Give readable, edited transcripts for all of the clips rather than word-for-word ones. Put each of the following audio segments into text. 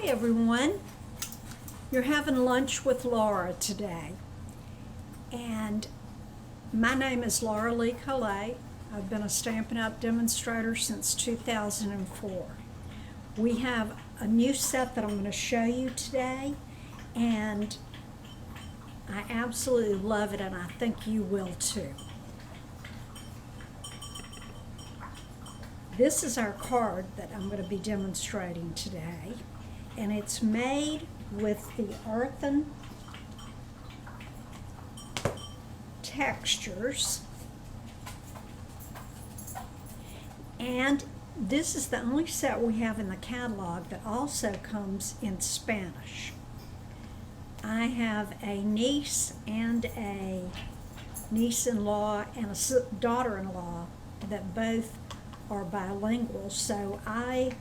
Hi everyone, you're having lunch with Laura today, and my name is Laura Lee Calais. I've been a Stampin' Up! Demonstrator since 2004. We have a new set that I'm going to show you today, and I absolutely love it, and I think you will too. This is our card that I'm going to be demonstrating today, and it's made with the Earthen Textures, and this is the only set we have in the catalog that also comes in Spanish. I have a niece and a niece-in-law and a daughter-in-law that both are bilingual, so I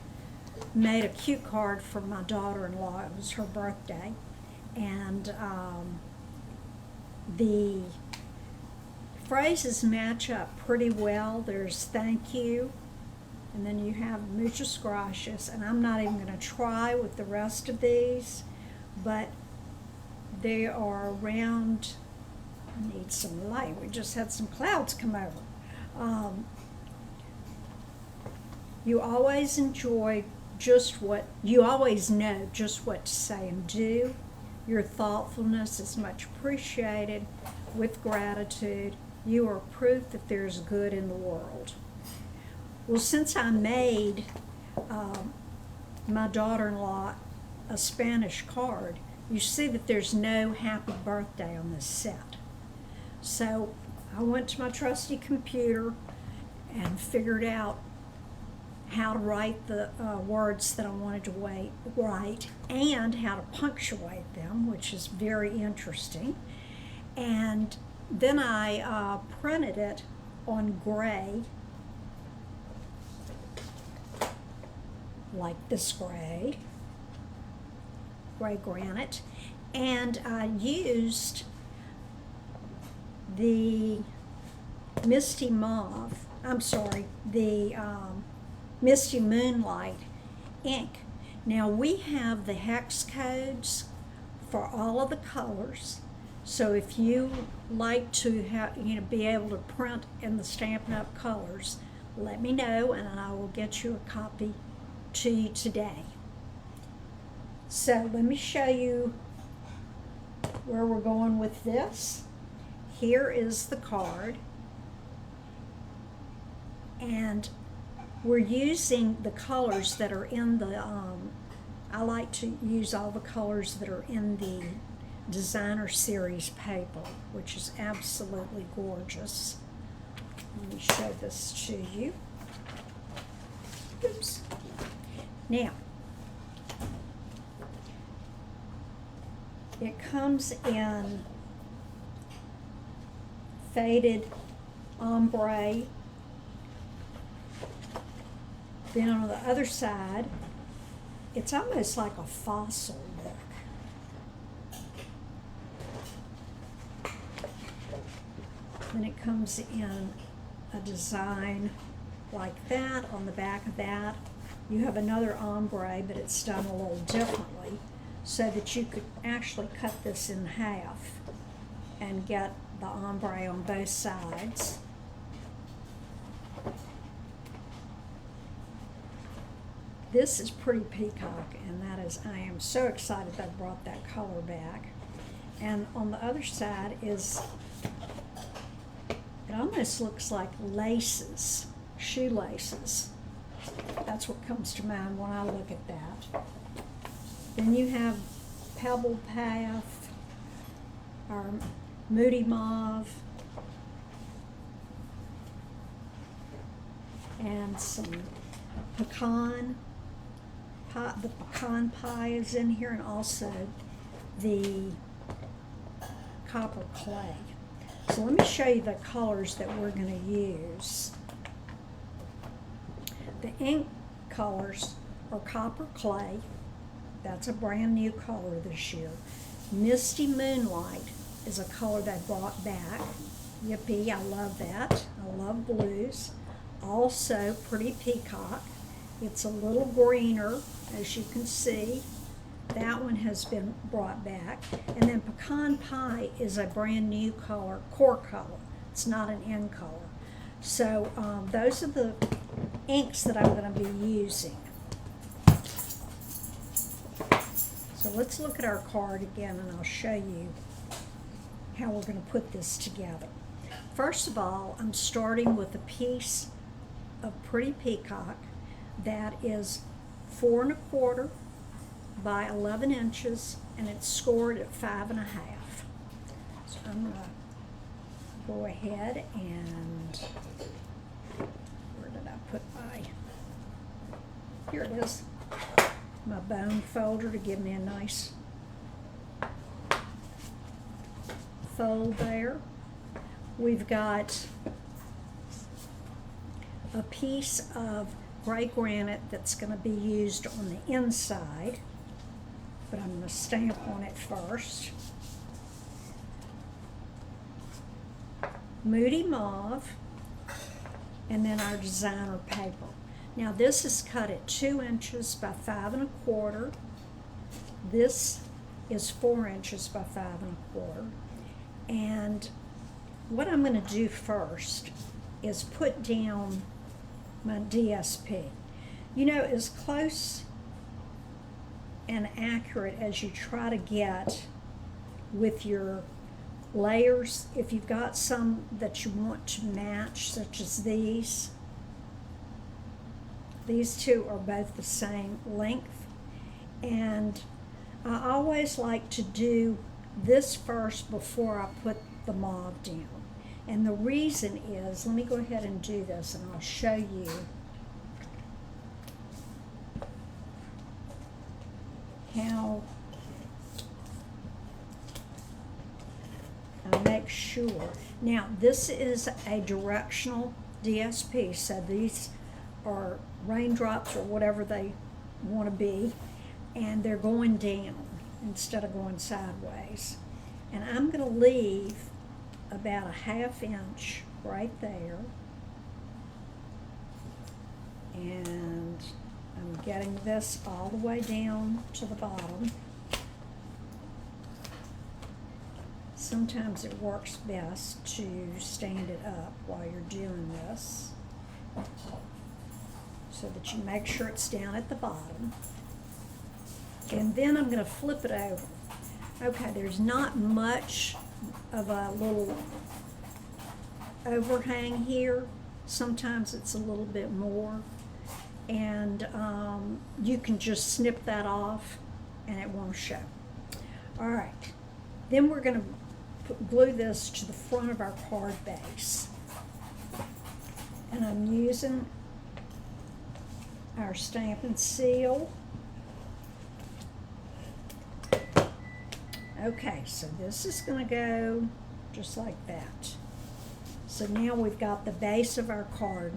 made a cute card for my daughter-in-law. It was her birthday, and the phrases match up pretty well. There's thank you, and then you have muchas gracias, and I'm not even going to try with the rest of these, but they are around. I need some light. We just had some clouds come over. You always enjoy you always know just what to say and do. Your thoughtfulness is much appreciated. With gratitude, you are proof that there's good in the world. Well, since I made my daughter-in-law a Spanish card, you see that there's no happy birthday on this set. So I went to my trusty computer and figured out how to write the words that I wanted to write and how to punctuate them, which is very interesting. And then I printed it on gray, like this gray granite, and I used the Misty Moonlight ink. Now we have the hex codes for all of the colors, so if you like to be able to print in the Stampin' Up! Colors, let me know and I will get you a copy to you today. So let me show you where we're going with this. Here is the card, and we're using the colors that are in the, I like to use all the colors that are in the Designer Series paper, which is absolutely gorgeous. Let me show this to you. Oops. Now, it comes in faded ombre. Then on the other side, it's almost like a fossil look. Then it comes in a design like that. On the back of that, you have another ombre, but it's done a little differently, so that you could actually cut this in half and get the ombre on both sides. This is pretty peacock, and that is, I am so excited that I brought that color back. And on the other side is, it almost looks like laces, shoelaces. That's what comes to mind when I look at that. Then you have Pebble Path, or Moody Mauve, and some pecan. The pecan pie is in here, and also the copper clay. So let me show you the colors that we're going to use. The ink colors are copper clay. That's a brand new color this year. Misty Moonlight is a color that I brought back. Yippee, I love that. I love blues. Also pretty peacock. It's a little greener, as you can see, That one has been brought back. And then Pecan Pie is a brand new color, core color. It's not an end color. So those are the inks that I'm going to be using. So let's look at our card again, and I'll show you how we're going to put this together. First of all, I'm starting with a piece of Pretty Peacock that is 4 1/4 by 11 inches, and it's scored at 5 1/2. So I'm going to go ahead and, where did I put my, here it is, my bone folder to give me a nice fold there. We've got a piece of gray granite that's going to be used on the inside, but I'm going to stamp on it first. Moody Mauve, and then our designer paper. Now this is cut at 2 inches by 5 1/4. This is 4 inches by 5 1/4. And what I'm going to do first is put down my DSP. You know, as close and accurate as you try to get with your layers, if you've got some that you want to match, such as these two are both the same length, and I always like to do this first before I put the mauve down. And the reason is, let me go ahead and do this and I'll show you how I make sure. Now this is a directional DSP, so these are raindrops or whatever they want to be, and they're going down instead of going sideways. And I'm going to leave about a 1/2 inch right there, and I'm getting this all the way down to the bottom. Sometimes it works best to stand it up while you're doing this, so that you make sure it's down at the bottom. And then I'm going to flip it over. Okay, there's not much of a little overhang here. Sometimes it's a little bit more, and you can just snip that off and it won't show. All right, then we're going to glue this to the front of our card base, and I'm using our stamp and seal. Okay, so this is going to go just like that. So now we've got the base of our card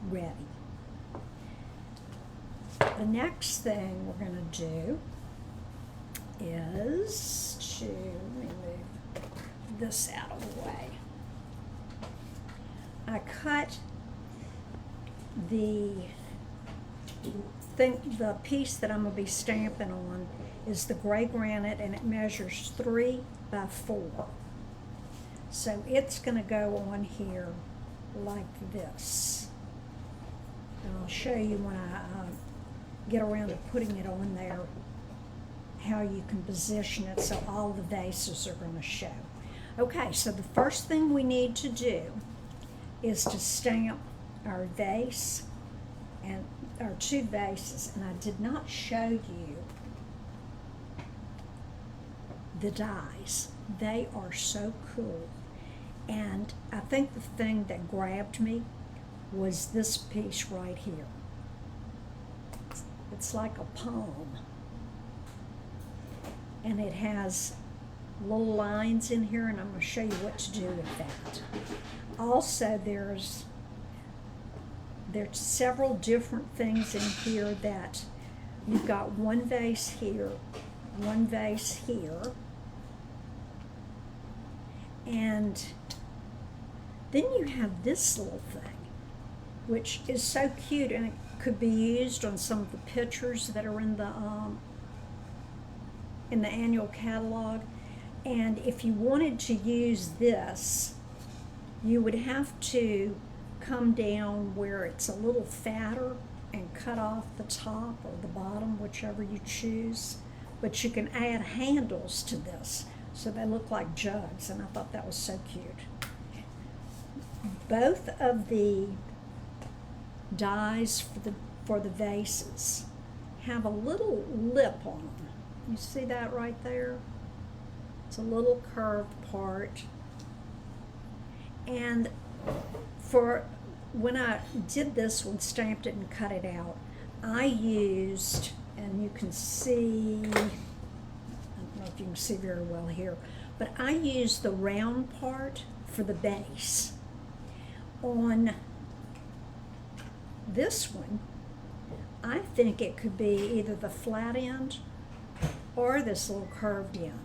ready. The next thing we're going to do is to, let me move this out of the way. I cut the piece that I'm going to be stamping on is the gray granite, and it measures 3 by 4. So it's going to go on here like this. And I'll show you when I get around to putting it on there how you can position it so all the vases are going to show. Okay, so the first thing we need to do is to stamp our vase and our 2 vases, and I did not show you the dies. They are so cool. And I think the thing that grabbed me was this piece right here. It's like a palm, and it has little lines in here, and I'm going to show you what to do with that. Also, there's several different things in here that you've got one vase here, one vase here, and then you have this little thing, which is so cute, and it could be used on some of the pictures that are in the in the annual catalog. And if you wanted to use this, you would have to come down where it's a little fatter and cut off the top or the bottom, whichever you choose. But you can add handles to this so they look like jugs, and I thought that was so cute. Both of the dies for the vases have a little lip on them. You see that right there? It's a little curved part. And for when I did this one, stamped it and cut it out, I used, and you can see, I don't know if you can see very well here, but I used the round part for the base. On this one, I think it could be either the flat end or this little curved end.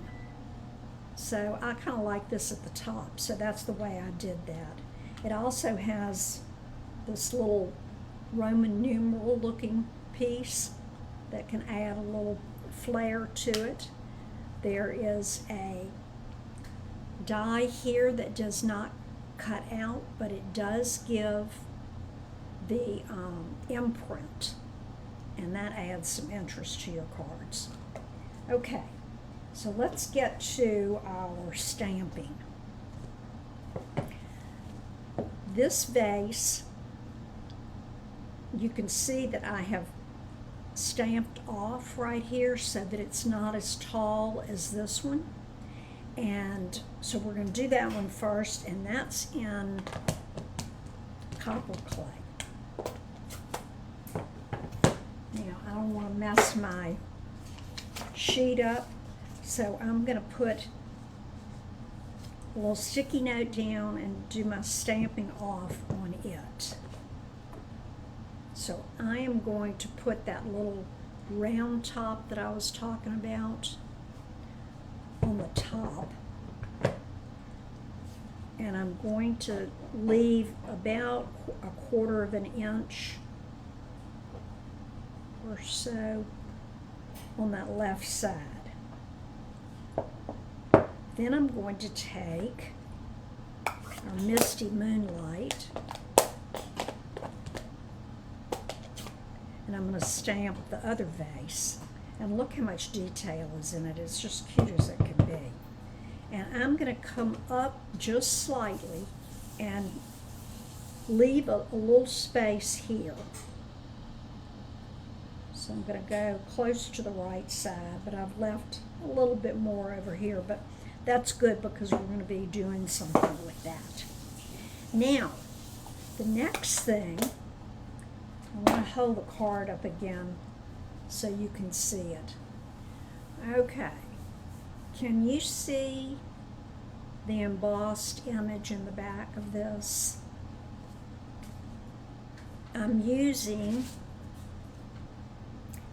So I kind of like this at the top, so that's the way I did that. It also has this little Roman numeral looking piece that can add a little flair to it. There is a die here that does not cut out, but it does give the imprint, and that adds some interest to your cards. Okay, so let's get to our stamping. This vase, you can see that I have stamped off right here so that it's not as tall as this one. And so we're going to do that one first, and that's in copper clay. Now, I don't want to mess my sheet up, so I'm going to put a little sticky note down and do my stamping off on it. So I am going to put that little round top that I was talking about on the top, and I'm going to leave about a quarter of an inch or so on that left side. Then I'm going to take our Misty Moonlight, and I'm going to stamp the other vase. And look how much detail is in it. It's just cute as it can be. And I'm going to come up just slightly and leave a little space here. So I'm going to go close to the right side, but I've left a little bit more over here, but that's good because we're going to be doing something with that. Now, the next thing, I want to hold the card up again so you can see it. Okay, can you see the embossed image in the back of this? I'm using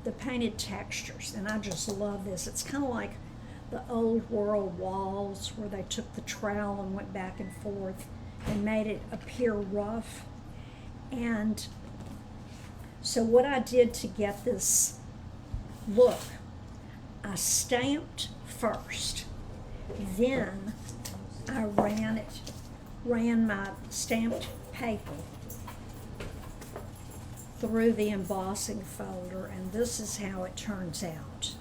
the painted textures, and I just love this. It's kind of like the old world walls where they took the trowel and went back and forth and made it appear rough. And so what I did to get this look, I stamped first, then I ran my stamped paper through the embossing folder, and this is how it turns out.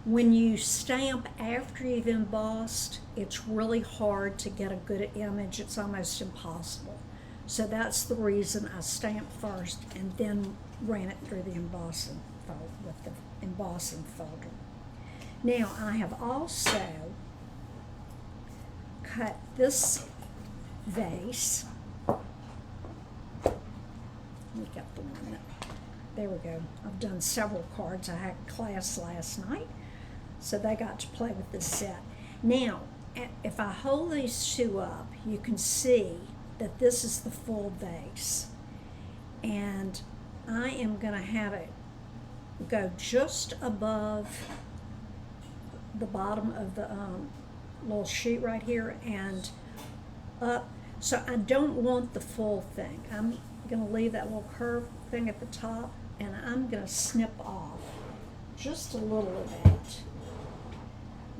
When you stamp after you've embossed, it's really hard to get a good image. It's almost impossible. So that's the reason I stamped first and then ran it through the embossing folder with the embossing folder. Now I have also cut this vase. We got the one that, there we go. I've done several cards. I had class last night, so they got to play with this set. Now, if I hold these two up, you can see that this is the full vase. And I am going to have it go just above the bottom of the little sheet right here and up. So I don't want the full thing. I'm going to leave that little curved thing at the top, and I'm going to snip off just a little of that,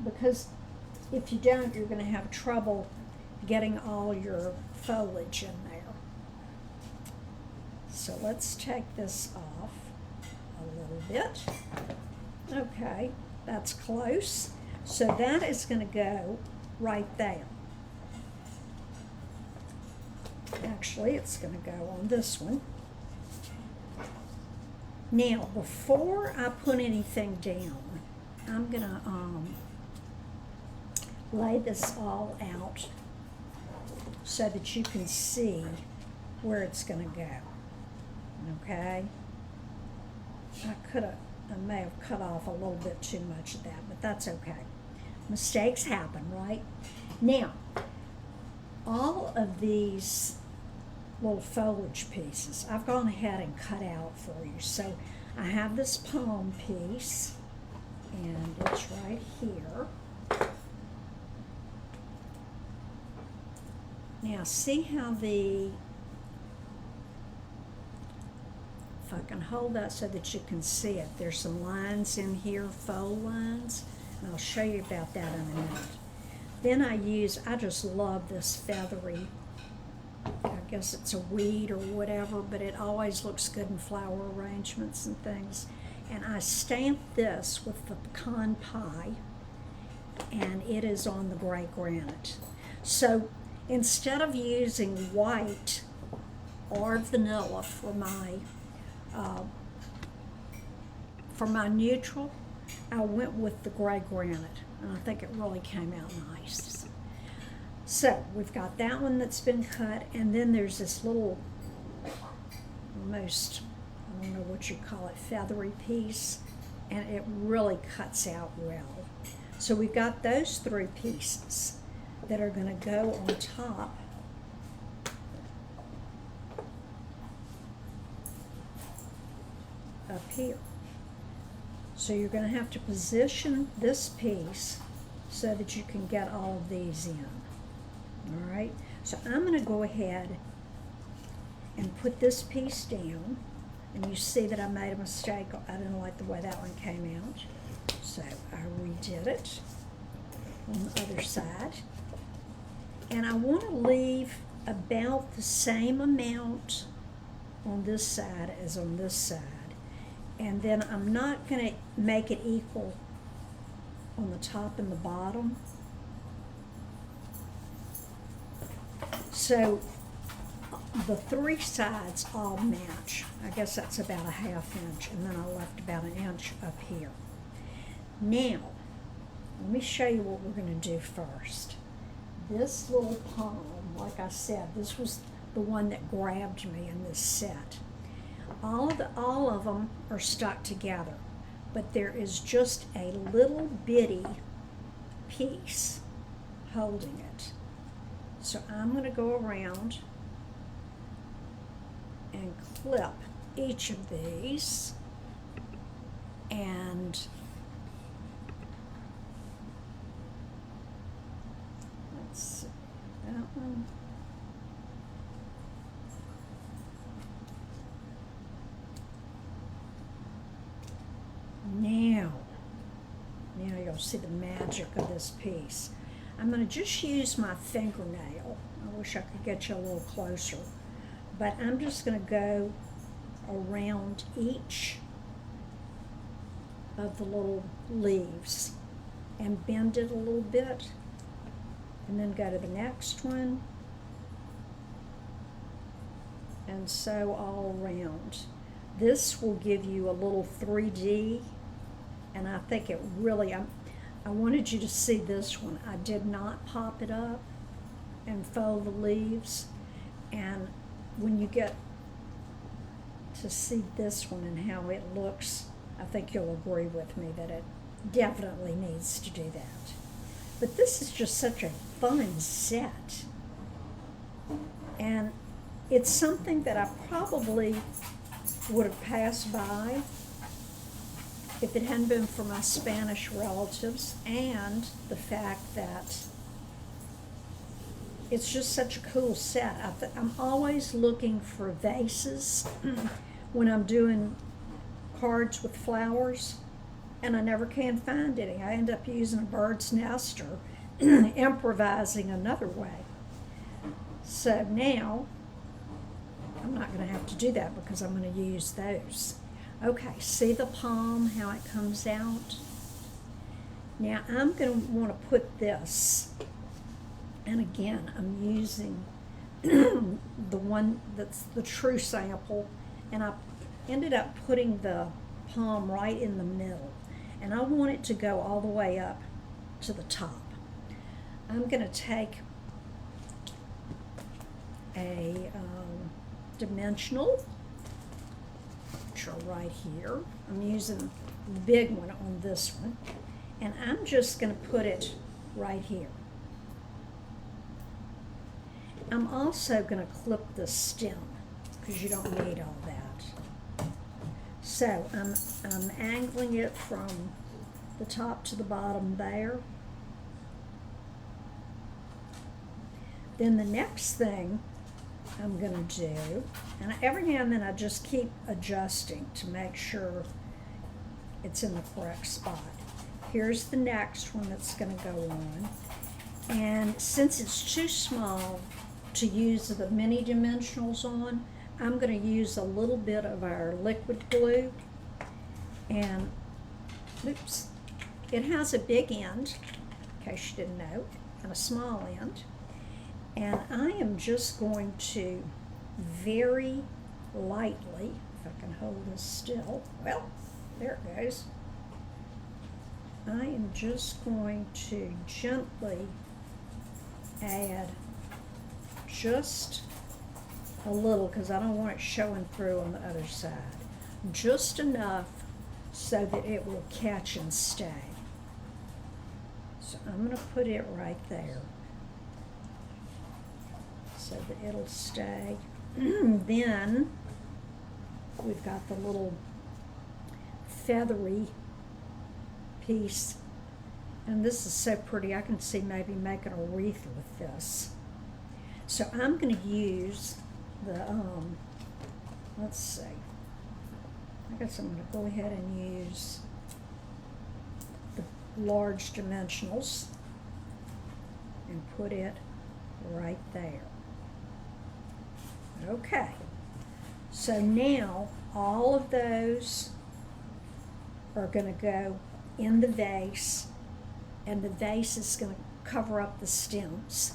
because if you don't, you're going to have trouble getting all your foliage in there. So let's take this off a little bit. Okay, that's close. So that is going to go right there. Actually, it's going to go on this one. Now, before I put anything down, I'm going to lay this all out so that you can see where it's going to go. Okay? I may have cut off a little bit too much of that, but that's okay. Mistakes happen, right? Now, all of these little foliage pieces, I've gone ahead and cut out for you. So I have this palm piece, and it's right here. Now, see how if I can hold that so that you can see it, there's some lines in here, fold lines, and I'll show you about that in a minute. Then I just love this feathery, I guess it's a weed or whatever, but it always looks good in flower arrangements and things. And I stamped this with the pecan pie, and it is on the gray granite. So instead of using white or vanilla for my neutral, I went with the gray granite, and I think it really came out nice. So we've got that one that's been cut, and then there's this little, almost, I don't know what you call it, feathery piece, and it really cuts out well. So we've got those three pieces that are going to go on top up here. So you're going to have to position this piece so that you can get all of these in. All right, so I'm going to go ahead and put this piece down, and you see that I made a mistake. I didn't like the way that one came out, so I redid it on the other side. And I want to leave about the same amount on this side as on this side. And then I'm not going to make it equal on the top and the bottom. So the three sides all match. I guess that's about a ½ inch, and then I left about an inch up here. Now, let me show you what we're going to do first. This little palm, like I said, this was the one that grabbed me in this set. All of them are stuck together, but there is just a little bitty piece holding it. So I'm going to go around and clip each of these, and let's see, that one. Now you'll see the magic of this piece. I'm going to just use my fingernail. I wish I could get you a little closer. But I'm just going to go around each of the little leaves and bend it a little bit, and then go to the next one, and so all around. This will give you a little 3D, and I think it really, I wanted you to see this one. I did not pop it up and fold the leaves, and when you get to see this one and how it looks, I think you'll agree with me that it definitely needs to do that. But this is just such a fun set, and it's something that I probably would have passed by if it hadn't been for my Spanish relatives and the fact that it's just such a cool set. I'm always looking for vases when I'm doing cards with flowers, and I never can find any. I end up using a bird's nest or improvising another way. So now, I'm not going to have to do that because I'm going to use those. Okay, see the palm, how it comes out? Now I'm going to want to put this, and again, I'm using the one that's the true sample, and I ended up putting the palm right in the middle, and I want it to go all the way up to the top. I'm going to take a dimensional, which are right here. I'm using the big one on this one, and I'm just going to put it right here. I'm also going to clip the stem because you don't need all that. So I'm angling it from the top to the bottom there. Then the next thing I'm going to do, and every now and then I just keep adjusting to make sure it's in the correct spot. Here's the next one that's going to go on. And since it's too small to use the mini dimensionals on, I'm going to use a little bit of our liquid glue. And, oops, it has a big end, in case you didn't know, and a small end. And I am just going to very lightly, if I can hold this still, well, there it goes. I am just going to gently add just a little, because I don't want it showing through on the other side. Just enough so that it will catch and stay. So I'm going to put it right there so that it'll stay. Then we've got the little feathery piece, and this is so pretty. I can see maybe making a wreath with this. So I'm going to use the, let's see, I guess I'm going to go ahead and use the large dimensionals and put it right there. Okay, so now all of those are going to go in the vase, and the vase is going to cover up the stems.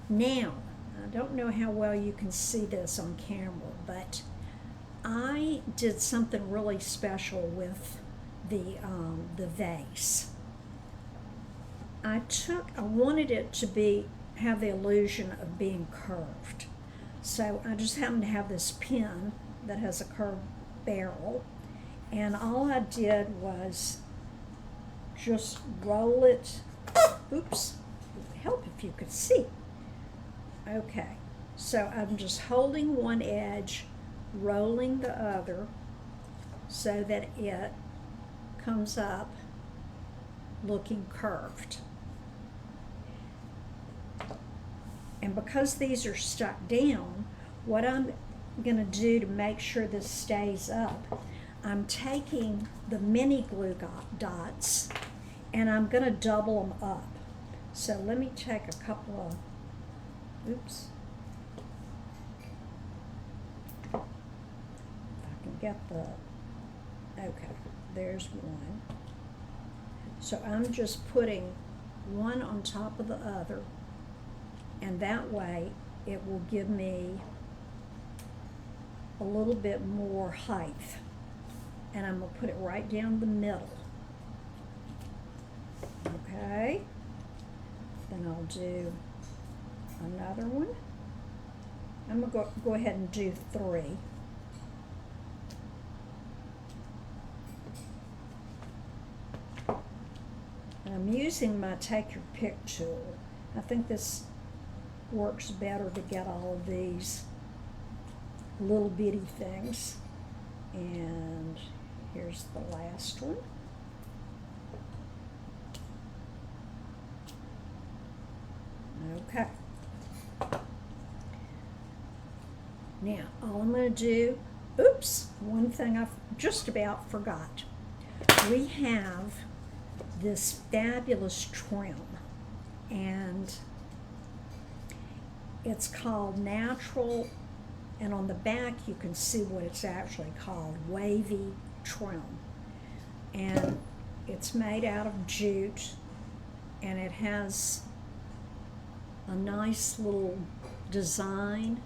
Now, I don't know how well you can see this on camera, but I did something really special with the vase. I wanted it to have the illusion of being curved. So I just happened to have this pin that has a curved barrel, and all I did was just roll it. Oops, it would help if you could see. Okay, so I'm just holding one edge, rolling the other so that it comes up looking curved. And because these are stuck down, what I'm going to do to make sure this stays up, I'm taking the mini glue dots and I'm going to double them up. So let me take a couple of, oops, if I can get okay, there's one. So I'm just putting one on top of the other, and that way it will give me a little bit more height. And I'm going to put it right down the middle. Okay. Then I'll do another one. I'm going to go ahead and do 3. And I'm using my Take Your Pick tool. I think this works better to get all of these little bitty things. And here's the last one. Okay. Now, all I'm going to do, oops, one thing I just about forgot. we have this fabulous trim, and it's called Natural, and on the back you can see what it's actually called, Wavy Trim. And it's made out of jute, and it has a nice little design.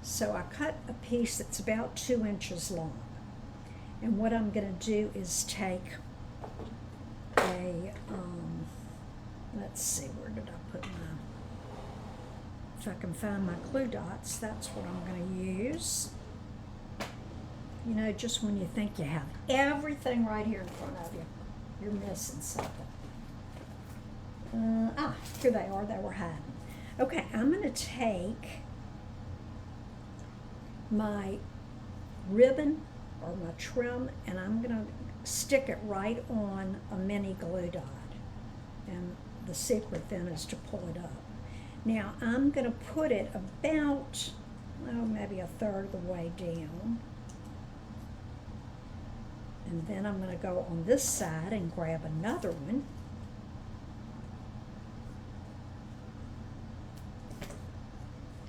So I cut a piece that's about 2 inches long. And what I'm going to do is take a, let's see, where did I put my, if I can find my glue dots, that's what I'm going to use. You know, just when you think you have everything right here in front of you, you're missing something. Here they are, they were hiding. Okay, I'm going to take my ribbon or my trim, and I'm going to stick it right on a mini glue dot. And the secret then is to pull it up. Now I'm going to put it about, maybe a third of the way down. And then I'm going to go on this side and grab another one.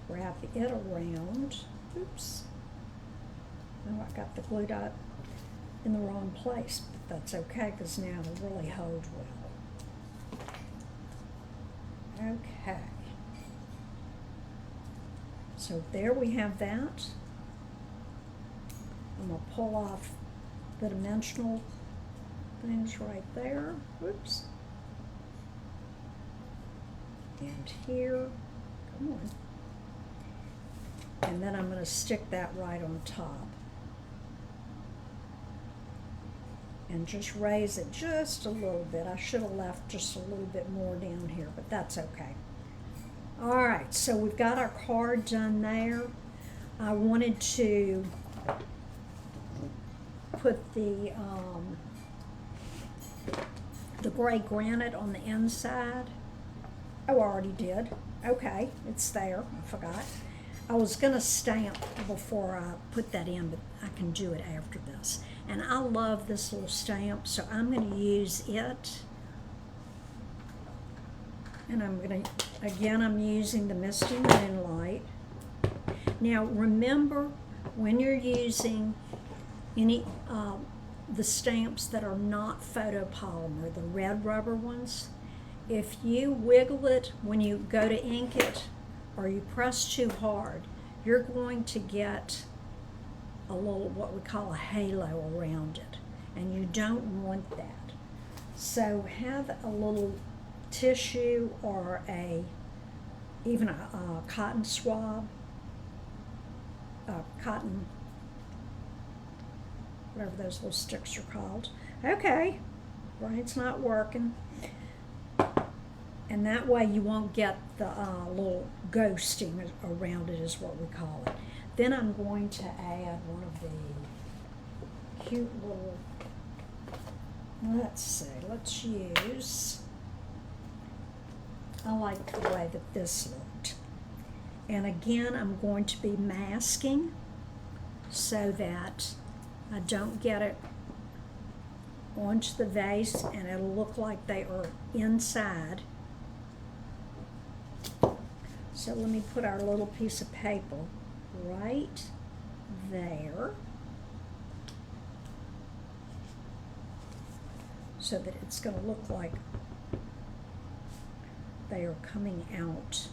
Wrap it around. Oops. Oh, I got the glue dot in the wrong place, but that's okay because now it'll really hold well. Okay. So there we have that. I'm going to pull off the dimensional things right there. Whoops. And here. Come on. And then I'm going to stick that right on top. And just raise it just a little bit. I should have left just a little bit more down here, but that's okay. All right, so we've got our card done there. I wanted to put the gray granite on the inside. Oh, I already did. Okay, it's there. I forgot. I was going to stamp before I put that in, but I can do it after this. And I love this little stamp, so I'm going to use it. And I'm going to, again, I'm using the Misty Moonlight. Now, remember, when you're using any, the stamps that are not photopolymer, the red rubber ones, if you wiggle it when you go to ink it, or you press too hard, you're going to get a little, what we call a halo around it, and you don't want that. So have a little tissue or even a cotton swab, cotton, whatever those little sticks are called. Okay, Brian's not working. And that way you won't get the little ghosting around it, is what we call it. Then I'm going to add one of the cute little, let's see, let's use, I like the way that this looked. And again, I'm going to be masking so that I don't get it onto the vase and it'll look like they are inside. So let me put our little piece of paper right there so that it's going to look like they are coming out.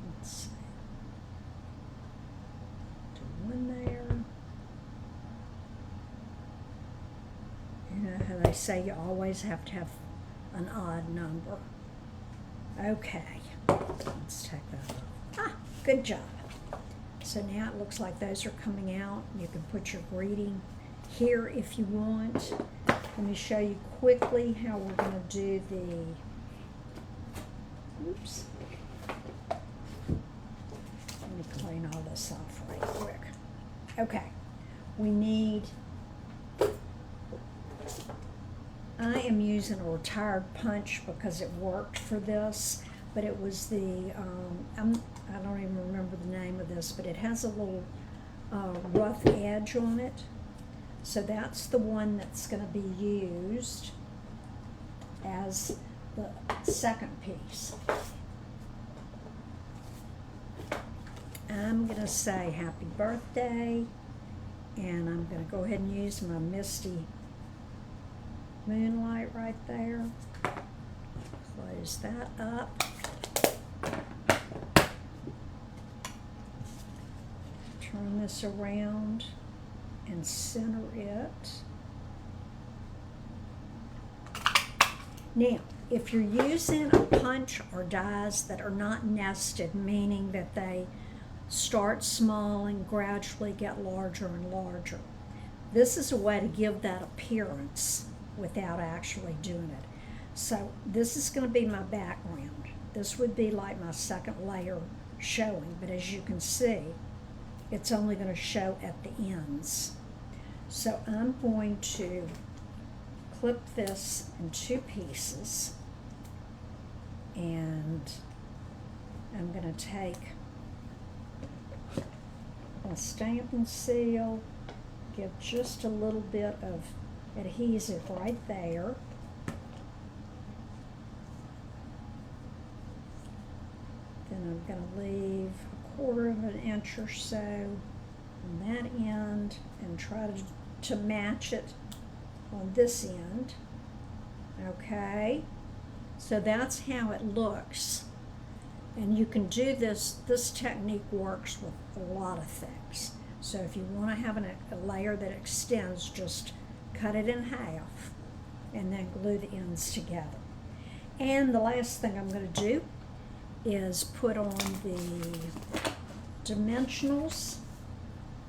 Let's see. Do one there. You know how they say you always have to have an odd number. Okay, let's take that off. Good job. So now it looks like those are coming out. You can put your greeting here if you want. Let me show you quickly how we're going to do the, oops. Let me clean all this off right quick. Okay, we need, I am using a retired punch because it worked for this, but it was the, I don't even remember the name of this, but it has a little rough edge on it. So that's the one that's going to be used as the second piece. I'm going to say happy birthday, and I'm going to go ahead and use my Misty Moonlight right there. Close that up. Turn this around and center it. Now, if you're using a punch or dies that are not nested, meaning that they start small and gradually get larger and larger, this is a way to give that appearance without actually doing it. So this is going to be my background. This would be like my second layer showing, but as you can see, it's only going to show at the ends. So I'm going to clip this in two pieces, and I'm going to take a stamp and seal, give just a little bit of adhesive right there. Then I'm going to leave a 1/4 of an inch or so on that end and try to match it on this end. Okay, so that's how it looks. And you can do this technique works with a lot of things. So if you want to have a layer that extends, just cut it in half and then glue the ends together. And the last thing I'm going to do is put on the dimensionals.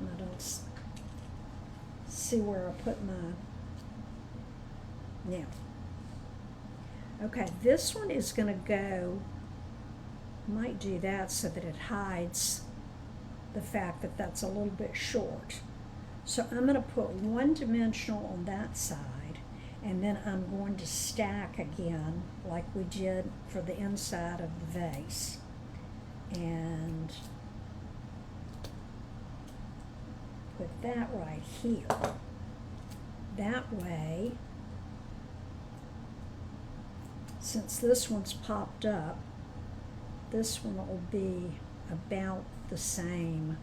I don't see where I put my, now. Okay, this one is going to go, might do that so that it hides the fact that that's a little bit short. So I'm going to put one dimensional on that side, and then I'm going to stack again like we did for the inside of the vase. And put that right here. That way, since this one's popped up, this one will be about the same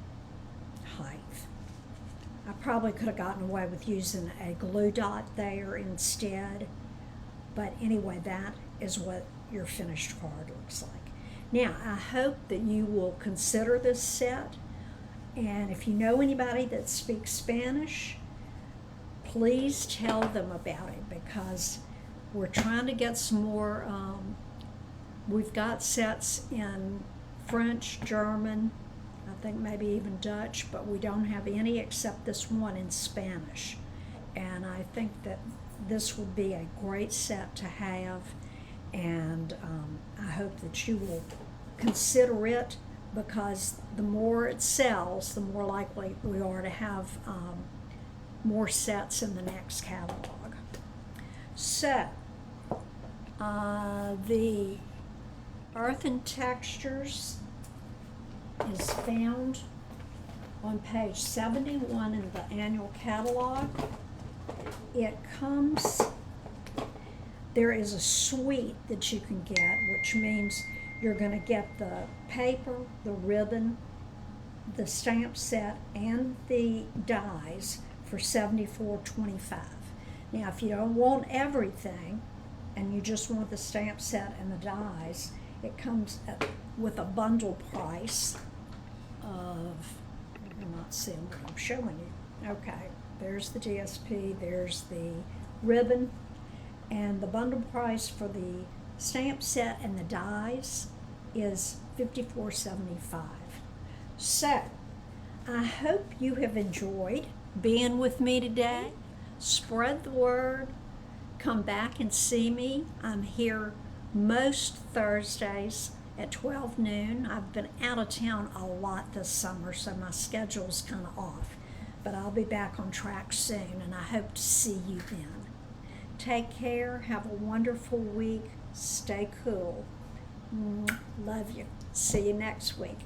height. I probably could have gotten away with using a glue dot there instead, but anyway, that is what your finished card looks like. Now, I hope that you will consider this set, and if you know anybody that speaks Spanish, please tell them about it, because we're trying to get some more. We've got sets in French, German, I think maybe even Dutch, but we don't have any except this one in Spanish. And I think that this would be a great set to have, and I hope that you will consider it, because the more it sells, the more likely we are to have more sets in the next catalog. So, the Earthen Textures is found on page 71 in the annual catalog. It comes, there is a suite that you can get, which means you're going to get the paper, the ribbon, the stamp set, and the dies for $74.25. Now, if you don't want everything and you just want the stamp set and the dies, it comes with a bundle price of, I'm not seeing what I'm showing you. Okay, there's the DSP, there's the ribbon, and the bundle price for the stamp set and the dies is $54.75. So, I hope you have enjoyed being with me today. Spread the word. Come back and see me. I'm here most Thursdays at 12 noon. I've been out of town a lot this summer, so my schedule's kind of off. But I'll be back on track soon, and I hope to see you then. Take care. Have a wonderful week. Stay cool. Love you. See you next week.